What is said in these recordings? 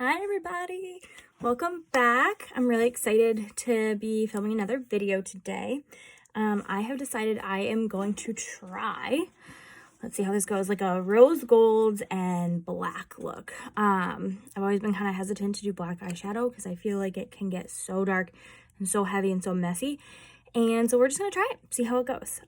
Hi everybody, welcome back. I'm really excited to be filming another video today. I have decided I am going to try, let's see how this goes, like a rose gold and black look. I've always been kind of hesitant to do black eyeshadow because I feel like it can get so dark and so heavy and so messy. And so we're just gonna try it, see how it goes.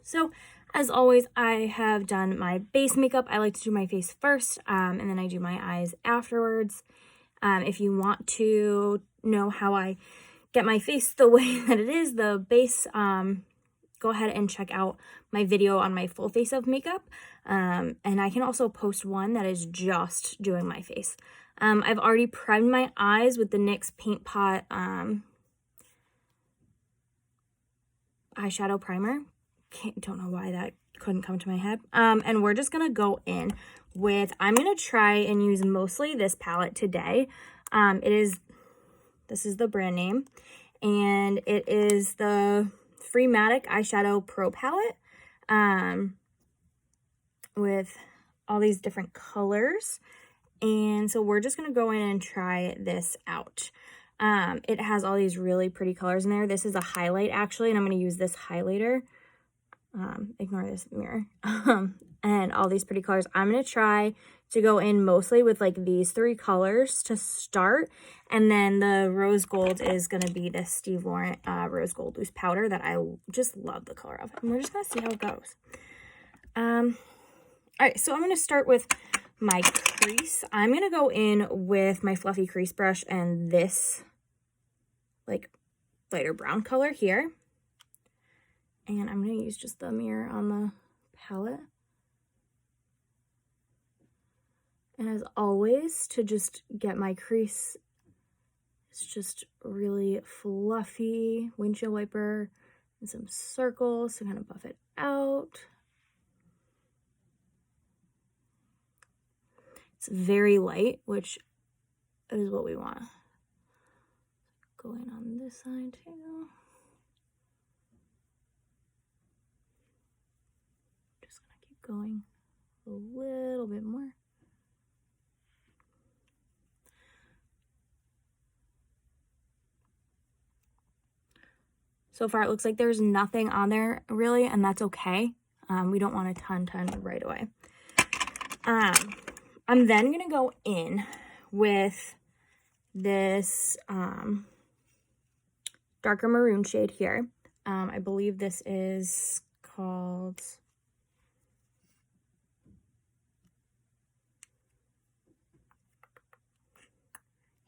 So as always, I have done my base makeup. I like to do my face first, and then I do my eyes afterwards. If you want to know how I get my face the way that it is, the base, go ahead and check out my video on my full face of makeup. And I can also post one that is just doing my face. I've already primed my eyes with the NYX Paint Pot eyeshadow primer. Don't know why that couldn't come to my head. And we're just gonna go in with, I'm gonna try and use mostly this palette today. This is the brand name, and it is the Freematic Eyeshadow Pro Palette, with all these different colors. And so we're just gonna go in and try this out. It has all these really pretty colors in there. This is a highlight actually, and I'm gonna use this highlighter. Ignore this mirror. And all these pretty colors. I'm going to try to go in mostly with like these three colors to start. And then the rose gold is going to be this Steve Laurant rose gold loose powder that I just love the color of. And we're just going to see how it goes. All right, so I'm going to start with my crease. I'm going to go in with my fluffy crease brush and this like lighter brown color here. And I'm going to use just the mirror on the palette. And as always, to just get my crease, it's just really fluffy windshield wiper and some circles to kind of buff it out. It's very light, which is what we want. Go in on this side too. Going a little bit more. So far it looks like there's nothing on there really, and that's okay. We don't want a ton right away. I'm then gonna go in with this darker maroon shade here. I believe this is called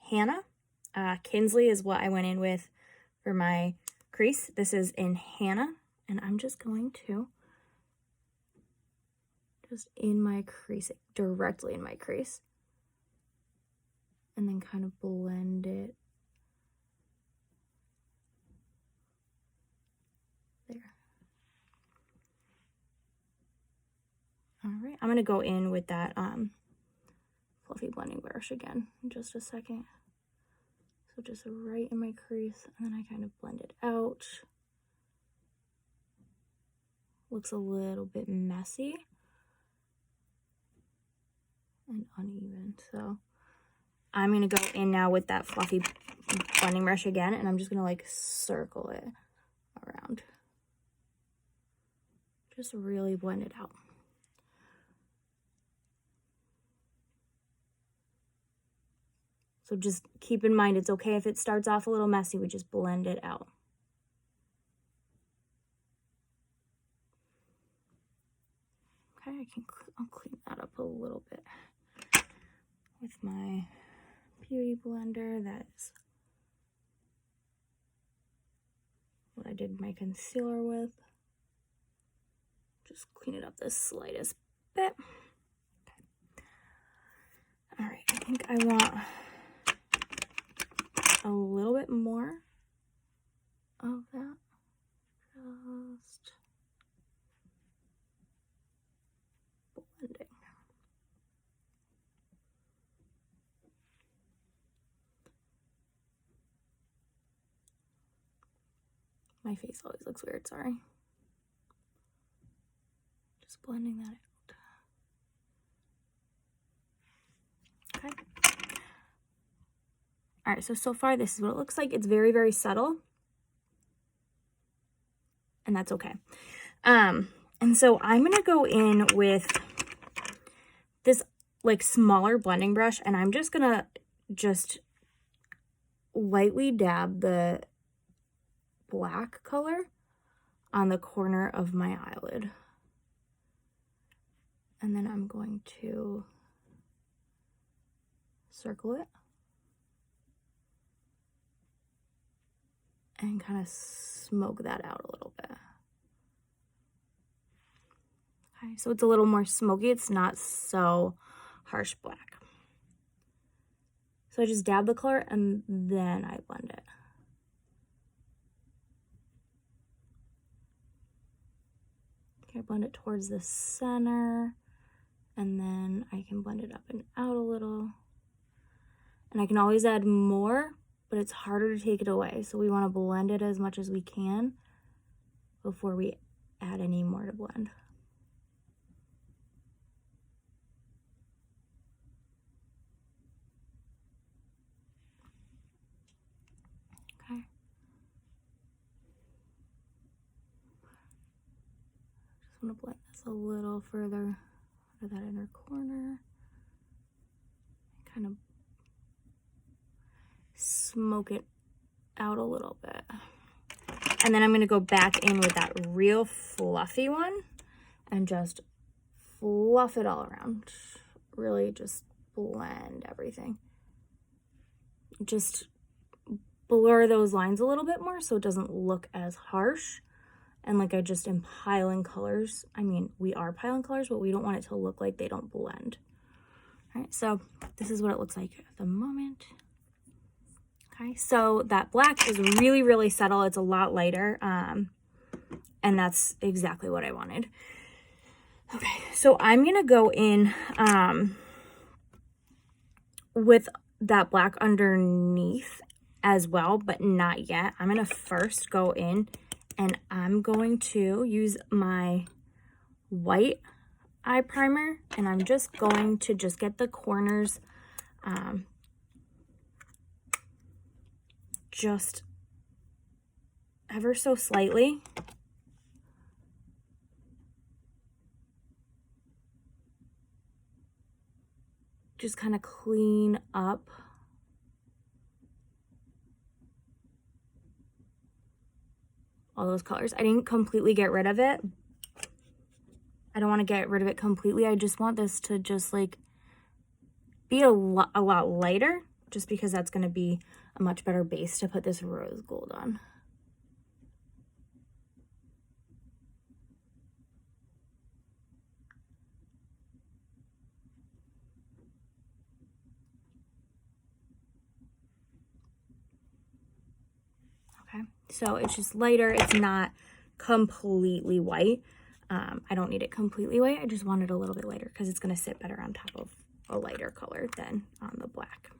Hannah. Kinsley is what I went in with for my crease. This is in Hannah, and I'm just going to in my crease, directly in my crease, and then kind of blend it there. All right, I'm gonna go in with that fluffy blending brush again in just a second. So just right in my crease, and then I kind of blend it out. Looks a little bit messy and uneven. So I'm gonna go in now with that fluffy blending brush again, and I'm just gonna like circle it around. Just really blend it out. So just keep in mind, it's okay if it starts off a little messy, we just blend it out. Okay, I'll clean that up a little bit with my beauty blender. That's what I did my concealer with. Just clean it up the slightest bit. Okay. All right, I think I want a little bit more of that. Just blending. My face always looks weird, sorry. Just blending that out. Okay. All right, so far this is what it looks like. It's very, very subtle. And that's okay. And so I'm going to go in with this like smaller blending brush, and I'm just going to just lightly dab the black color on the corner of my eyelid. And then I'm going to circle it and kind of smoke that out a little bit. Okay, so it's a little more smoky. It's not so harsh black. So I just dab the color and then I blend it. Okay, blend it towards the center, and then I can blend it up and out a little. And I can always add more, but it's harder to take it away. So we want to blend it as much as we can before we add any more to blend. Okay. Just want to blend this a little further to that inner corner. Kind of smoke it out a little bit. And then I'm going to go back in with that real fluffy one and just fluff it all around. Really just blend everything. Just blur those lines a little bit more so it doesn't look as harsh. And like I just am piling colors. I mean, we are piling colors, but we don't want it to look like they don't blend. All right, so this is what it looks like at the moment. Okay, so that black is really, really subtle. It's a lot lighter, and that's exactly what I wanted. Okay, so I'm going to go in with that black underneath as well, but not yet. I'm going to first go in and I'm going to use my white eye primer, and I'm just going to just get the corners just ever so slightly. Just kind of clean up all those colors. I didn't completely get rid of it. I don't want to get rid of it completely. I just want this to just like be a lot lighter, just because that's going to be a much better base to put this rose gold on. Okay, so it's just lighter. It's not completely white. I don't need it completely white. I just want it a little bit lighter because it's going to sit better on top of a lighter color than on the black.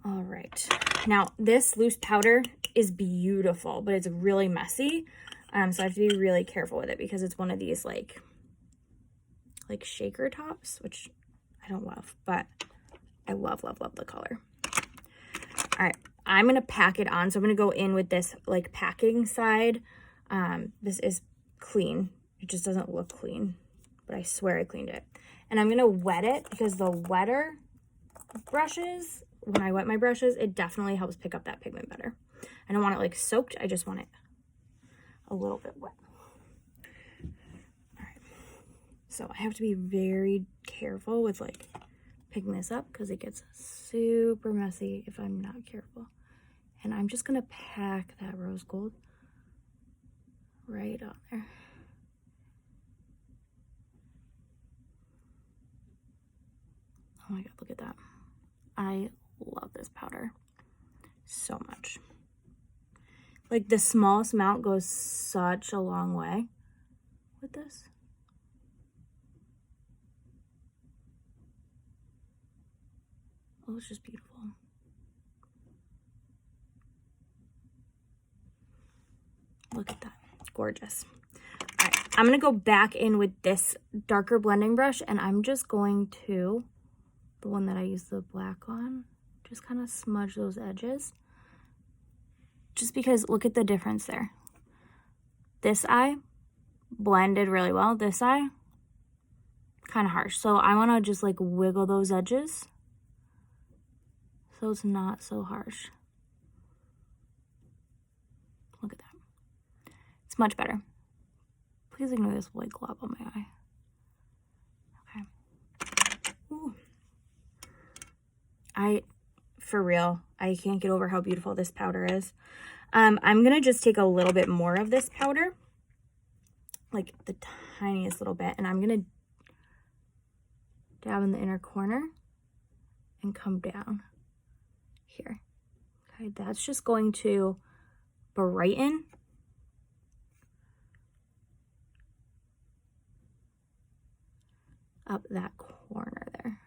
All right, now this loose powder is beautiful, but it's really messy. So I have to be really careful with it because it's one of these like shaker tops, which I don't love, but I love, love, love the color. All right, I'm going to pack it on. So I'm going to go in with this like packing side. This is clean. It just doesn't look clean, but I swear I cleaned it. And I'm going to wet it because the wetter brushes, when I wet my brushes, it definitely helps pick up that pigment better. I don't want it like soaked. I just want it a little bit wet. All right. So I have to be very careful with like picking this up because it gets super messy if I'm not careful. And I'm just going to pack that rose gold right on there. Oh my God, look at that. I love this powder so much. Like the smallest amount goes such a long way with this. Oh, it's just beautiful. Look at that, it's gorgeous. All right, I'm gonna go back in with this darker blending brush, and I'm just going to, the one that I used the black on, just kind of smudge those edges. Just because, look at the difference there. This eye blended really well. This eye, kind of harsh. So I want to just like wiggle those edges so it's not so harsh. Look at that. It's much better. Please ignore this white glob on my eye. Okay. Ooh. For real, I can't get over how beautiful this powder is. I'm going to just take a little bit more of this powder, like the tiniest little bit, and I'm going to dab in the inner corner and come down here. Okay, that's just going to brighten up that corner there.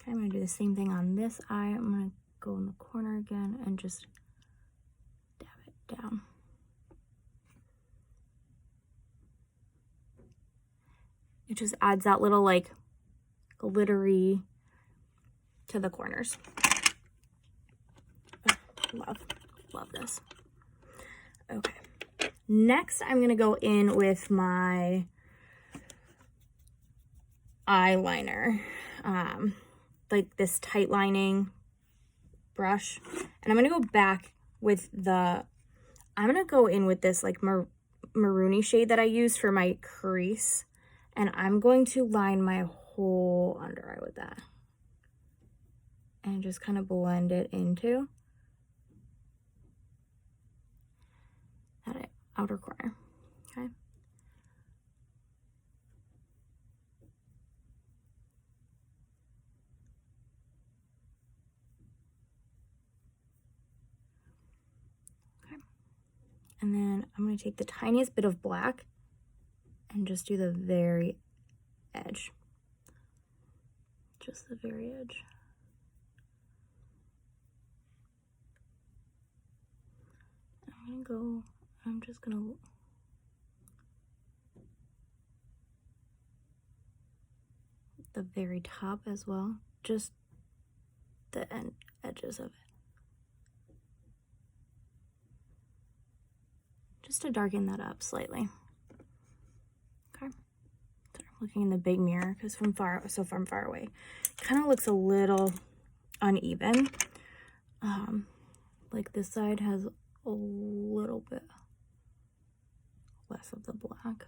Okay, I'm going to do the same thing on this eye. I'm going to go in the corner again and just dab it down. It just adds that little like glittery to the corners. Oh, love this. Okay. Next, I'm going to go in with my eyeliner. Like this tight lining brush, and I'm gonna go back with I'm gonna go in with this like maroony shade that I use for my crease, and I'm going to line my whole under eye with that and just kind of blend it into that outer corner. Okay. And then I'm going to take the tiniest bit of black and just do the very edge. Just the very edge. I'm just going to the very top as well. Just the edges of it. Just to darken that up slightly. Okay. Sorry, I'm looking in the big mirror because from far away, it kind of looks a little uneven. Like this side has a little bit less of the black.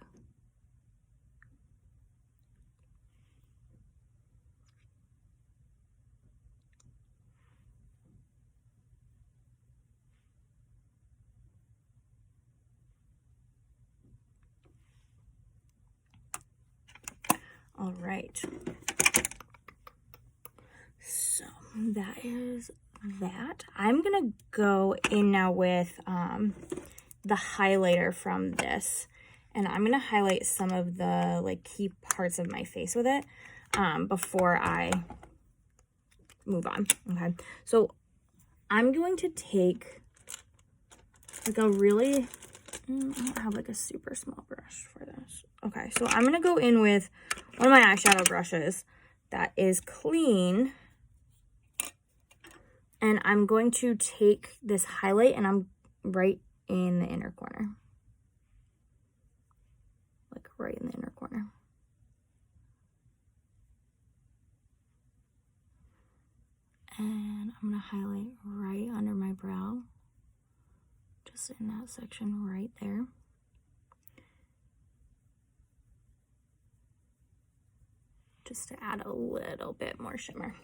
All right, so that is that. I'm gonna go in now with the highlighter from this, and I'm gonna highlight some of the like key parts of my face with it before I move on. Okay, so I'm going to take like a really, I don't have like a super small brush for this. Okay, so I'm gonna go in with one of my eyeshadow brushes that is clean, and I'm going to take this highlight and I'm right in the inner corner, like right in the inner corner. And I'm gonna highlight right under my brow, just in that section right there. Just to add a little bit more shimmer.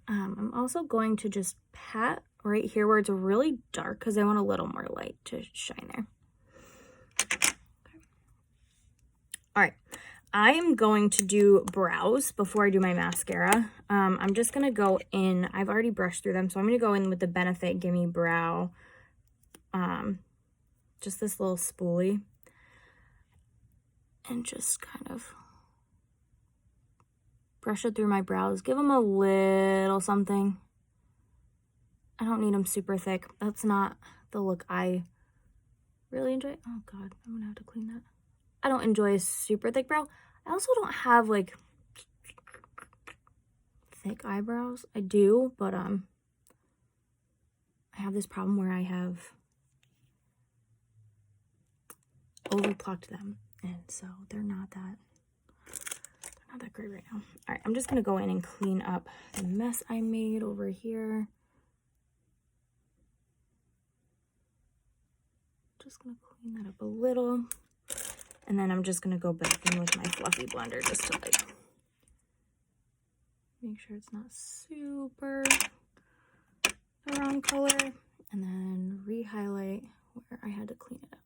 I'm also going to just pat right here where it's really dark because I want a little more light to shine there. Okay. All right, I am going to do brows before I do my mascara. I'm just going to go in, I've already brushed through them, so I'm going to go in with the Benefit Gimme Brow, just this little spoolie, and just kind of brush it through my brows. Give them a little something. I don't need them super thick. That's not the look I really enjoy. Oh God, I'm gonna have to clean that. I don't enjoy a super thick brow. I also don't have like thick eyebrows. I do, but I have this problem where I have over plucked them, and so they're not that great right now. All right, I'm just gonna go in and clean up the mess I made over here. Just gonna clean that up a little, and then I'm just gonna go back in with my fluffy blender just to like make sure it's not super the wrong color, and then re-highlight where I had to clean it up.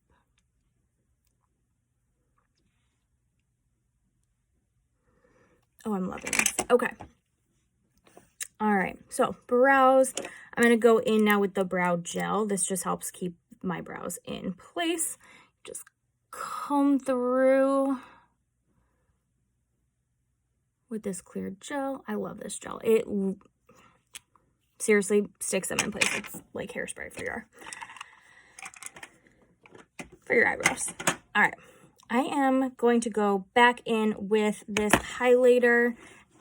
Oh, I'm loving this. Okay. All right, so brows. I'm gonna go in now with the brow gel. This just helps keep my brows in place. Just comb through with this clear gel. I love this gel. It seriously sticks them in place. It's like hairspray for your eyebrows. All right, I am going to go back in with this highlighter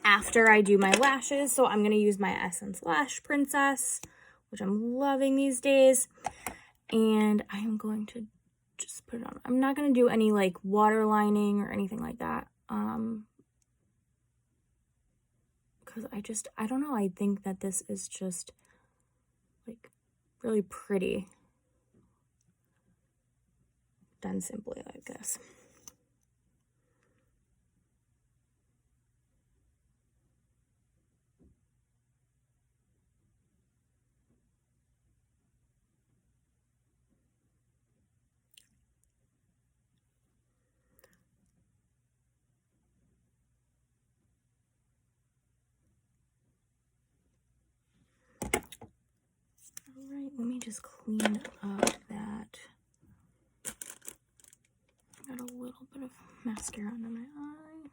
after I do my lashes. So I'm going to use my Essence Lash Princess, which I'm loving these days. And I am going to just put it on. I'm not going to do any like waterlining or anything like that. Because I don't know. I think that this is just like really pretty. Done simply like this. All right, let me just clean up that. Got a little bit of mascara under my eye.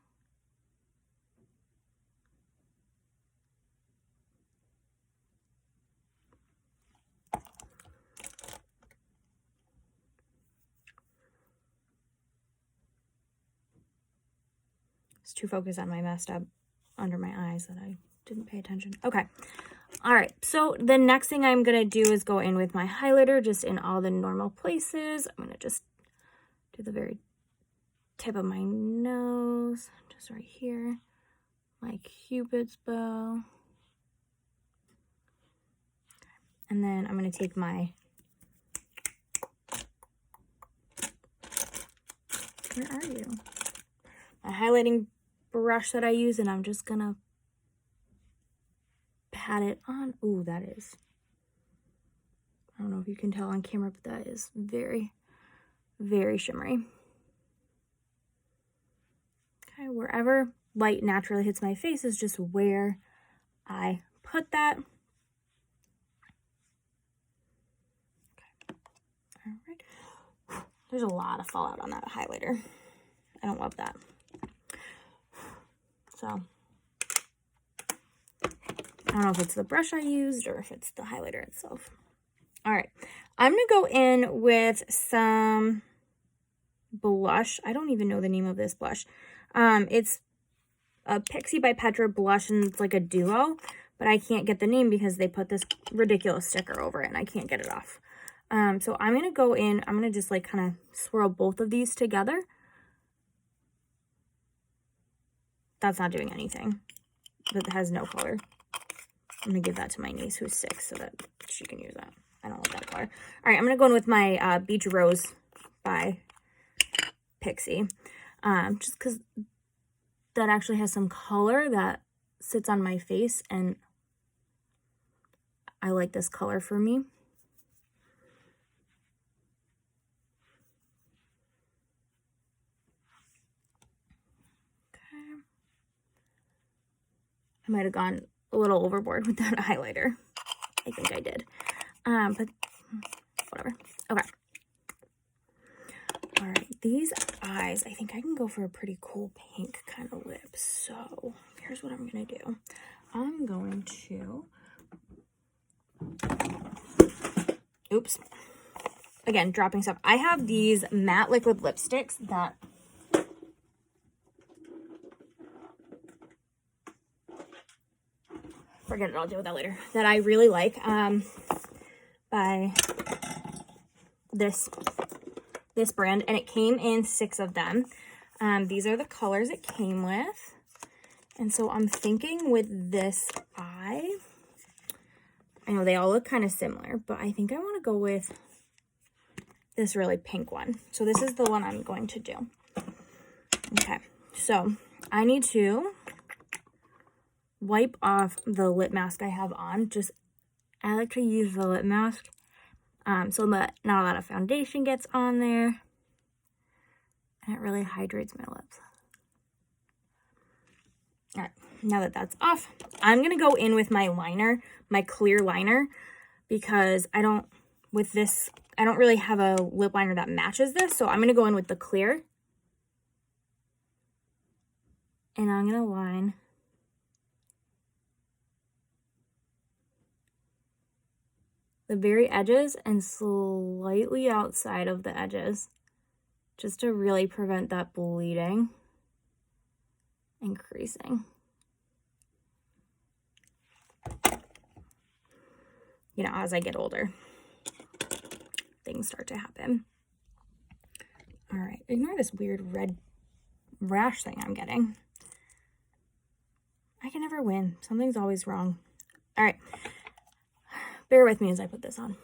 It's too focused on my messed up under my eyes that I didn't pay attention. Okay. All right. So the next thing I'm going to do is go in with my highlighter just in all the normal places. I'm going to just do the very tip of my nose, just right here, my Cupid's bow. And then I'm going to take my, where are you? My highlighting brush that I use, and I'm just going to pat it on. Ooh, that is, I don't know if you can tell on camera, but that is very, very shimmery. Okay, wherever light naturally hits my face is just where I put that. Okay. All right. There's a lot of fallout on that highlighter. I don't love that. So I don't know if it's the brush I used or if it's the highlighter itself. All right, I'm gonna go in with some blush. I don't even know the name of this blush. It's a Pixi by Petra blush, and it's like a duo, but I can't get the name because they put this ridiculous sticker over it and I can't get it off. So I'm gonna go in, I'm gonna just like kind of swirl both of these together. That's not doing anything. That has no color. I'm gonna give that to my niece who's 6 so that she can use that. I don't love that color. All right, I'm gonna go in with my Beach Rose by Pixi. Just because that actually has some color that sits on my face, and I like this color for me. Okay. I might have gone a little overboard with that highlighter. I think I did. But whatever. Okay. All right, these eyes, I think I can go for a pretty cool pink kind of lip. So here's what I'm going to do. I'm going to, oops, again, dropping stuff. I have these matte liquid lipsticks that forget it, I'll deal with that later, that I really like, by this brand, and it came in 6 of them. These are the colors it came with. And so I'm thinking with this eye, I know they all look kind of similar, but I think I want to go with this really pink one. So this is the one I'm going to do. Okay, so I need to wipe off the lip mask I have on. I like to use the lip mask so that not a lot of foundation gets on there. And it really hydrates my lips. All right, now that that's off, I'm going to go in with my liner, my clear liner, because I don't really have a lip liner that matches this. So I'm going to go in with the clear. And I'm going to line the very edges and slightly outside of the edges, just to really prevent that bleeding and creasing. You know, as I get older, things start to happen. All right, ignore this weird red rash thing I'm getting. I can never win. Something's always wrong. All right, bear with me as I put this on.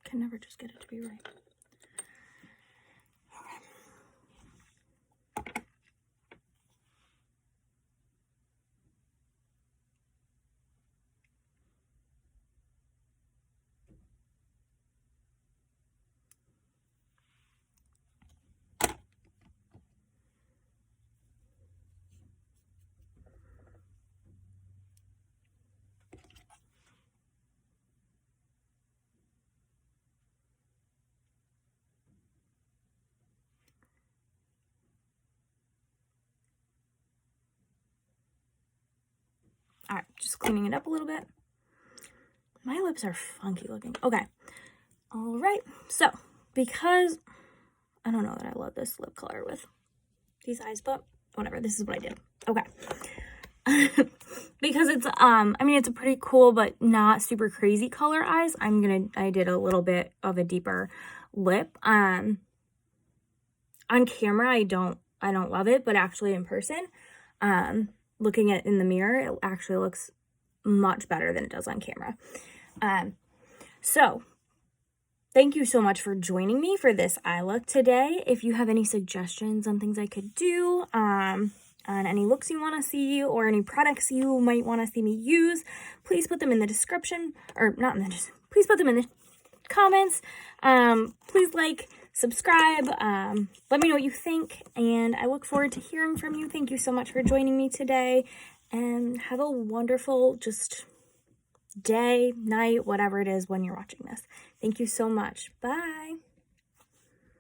Can never just get it to be right. All right, just cleaning it up a little bit. My lips are funky looking. Okay. All right. So, because I don't know that I love this lip color with these eyes, but whatever. This is what I did. Okay. Because it's, I mean, it's a pretty cool, but not super crazy color eyes. I did a little bit of a deeper lip. On camera, I don't love it, but actually in person, looking at it in the mirror, it actually looks much better than it does on camera. So thank you so much for joining me for this eye look today. If you have any suggestions on things I could do, on any looks you want to see, or any products you might want to see me use, please put them in the description, or not in the description, please put them in the comments. Please like, subscribe, let me know what you think, and I look forward to hearing from you. Thank you so much for joining me today, and have a wonderful just day, night, whatever it is when you're watching this. Thank you so much. Bye.